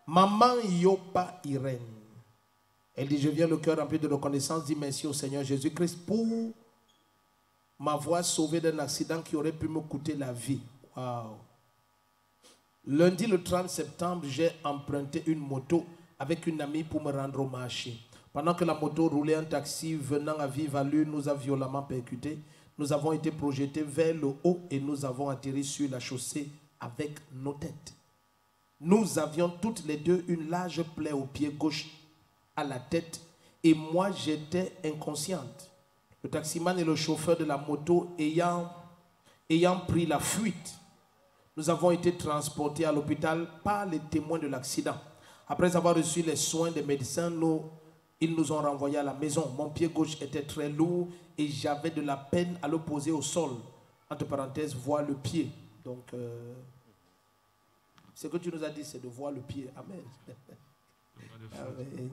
Maman Yopa Irène. Elle dit, je viens le cœur rempli de reconnaissance, dis merci au Seigneur Jésus-Christ pour m'avoir sauvé d'un accident qui aurait pu me coûter la vie. Wow. Lundi le 30 septembre, j'ai emprunté une moto avec une amie pour me rendre au marché. Pendant que la moto roulait, un taxi venant à vive allure nous a violemment percutés. Nous avons été projetés vers le haut et nous avons atterri sur la chaussée avec nos têtes. Nous avions toutes les deux une large plaie au pied gauche à la tête et moi j'étais inconsciente. Le taximan et le chauffeur de la moto ayant pris la fuite, nous avons été transportés à l'hôpital par les témoins de l'accident. Après avoir reçu les soins des médecins, ils nous ont renvoyés à la maison. Mon pied gauche était très lourd et j'avais de la peine à le poser au sol. Entre parenthèses, voir le pied. Donc, ce que tu nous as dit, c'est de voir le pied. Amen. Amen.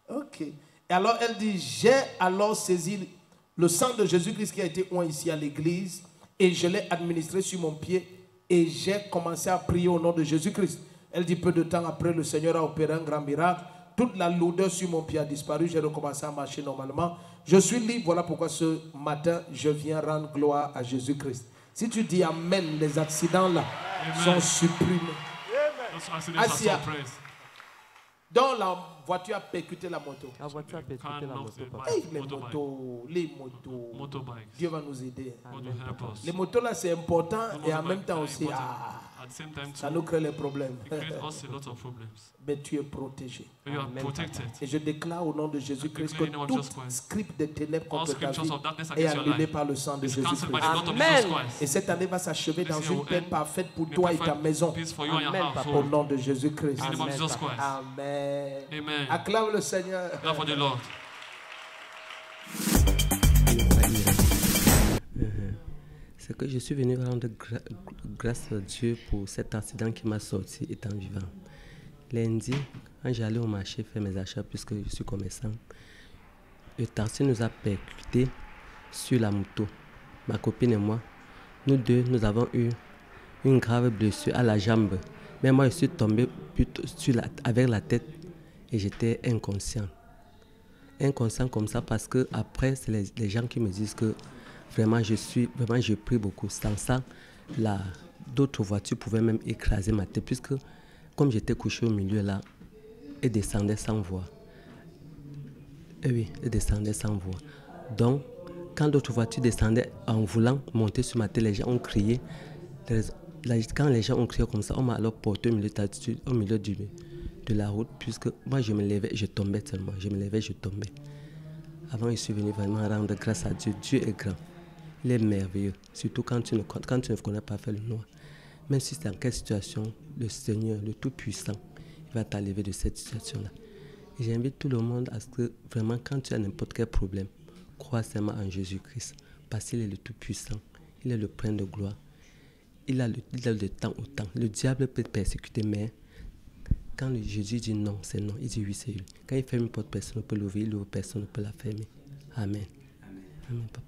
Ok. Et alors, elle dit, j'ai alors saisi le sang de Jésus-Christ qui a été oint ici à l'église et je l'ai administré sur mon pied et j'ai commencé à prier au nom de Jésus-Christ. Elle dit, peu de temps après, le Seigneur a opéré un grand miracle. Toute la lourdeur sur mon pied a disparu. J'ai recommencé à marcher normalement. Je suis libre. Voilà pourquoi ce matin, je viens rendre gloire à Jésus-Christ. Si tu dis Amen, les accidents là sont supprimés. Asia. Donc la voiture a percuté la moto. La voiture a percuté la moto. Hey, les motos. Dieu va nous aider. Les motos là c'est important et en même temps aussi ça nous crée les problèmes. Mais tu es protégé. Et je déclare au nom de Jésus-Christ que tout script des ténèbres contre ta vie est annulé par le sang de Jésus-Christ. Amen. Et cette année va s'achever dans une paix parfaite pour toi et ta maison. Amen, papa. Au nom de Jésus-Christ. Amen. Amen. Acclame le Seigneur. C'est que je suis venu rendre grâce à Dieu pour cet accident qui m'a sorti étant vivant. Lundi, quand j'allais au marché faire mes achats, puisque je suis commerçant, le taxi nous a percuté sur la moto. Ma copine et moi, nous deux, nous avons eu une grave blessure à la jambe. Mais moi, je suis tombé plutôt avec la tête et j'étais inconscient. Inconscient comme ça parce que après, c'est les gens qui me disent que vraiment, je prie beaucoup. Sans ça, d'autres voitures pouvaient même écraser ma tête puisque comme j'étais couché au milieu là, elle descendait sans voix. Et oui, elle descendait sans voix. Donc, quand d'autres voitures descendaient en voulant monter sur ma tête, les gens ont crié. Quand les gens ont crié comme ça, on m'a alors porté au milieu de la route, puisque moi je me levais, je tombais tellement. Je me levais, je tombais. Avant, je suis venu vraiment rendre grâce à Dieu. Dieu est grand. Il est merveilleux. Surtout quand tu ne connais pas faire le noir. Même si c'est dans quelle situation, le Seigneur, le Tout-Puissant, il va t'enlever de cette situation-là. Et j'invite tout le monde à ce que vraiment, quand tu as n'importe quel problème, crois seulement en Jésus-Christ. Parce qu'il est le Tout-Puissant. Il est le Prince de gloire. Il a le temps au temps. Le diable peut te persécuter, mais quand Jésus dit non, c'est non. Il dit oui, c'est oui. Quand il ferme une porte, personne ne peut l'ouvrir. Il ouvre, personne ne peut la fermer. Amen. Amen, papa.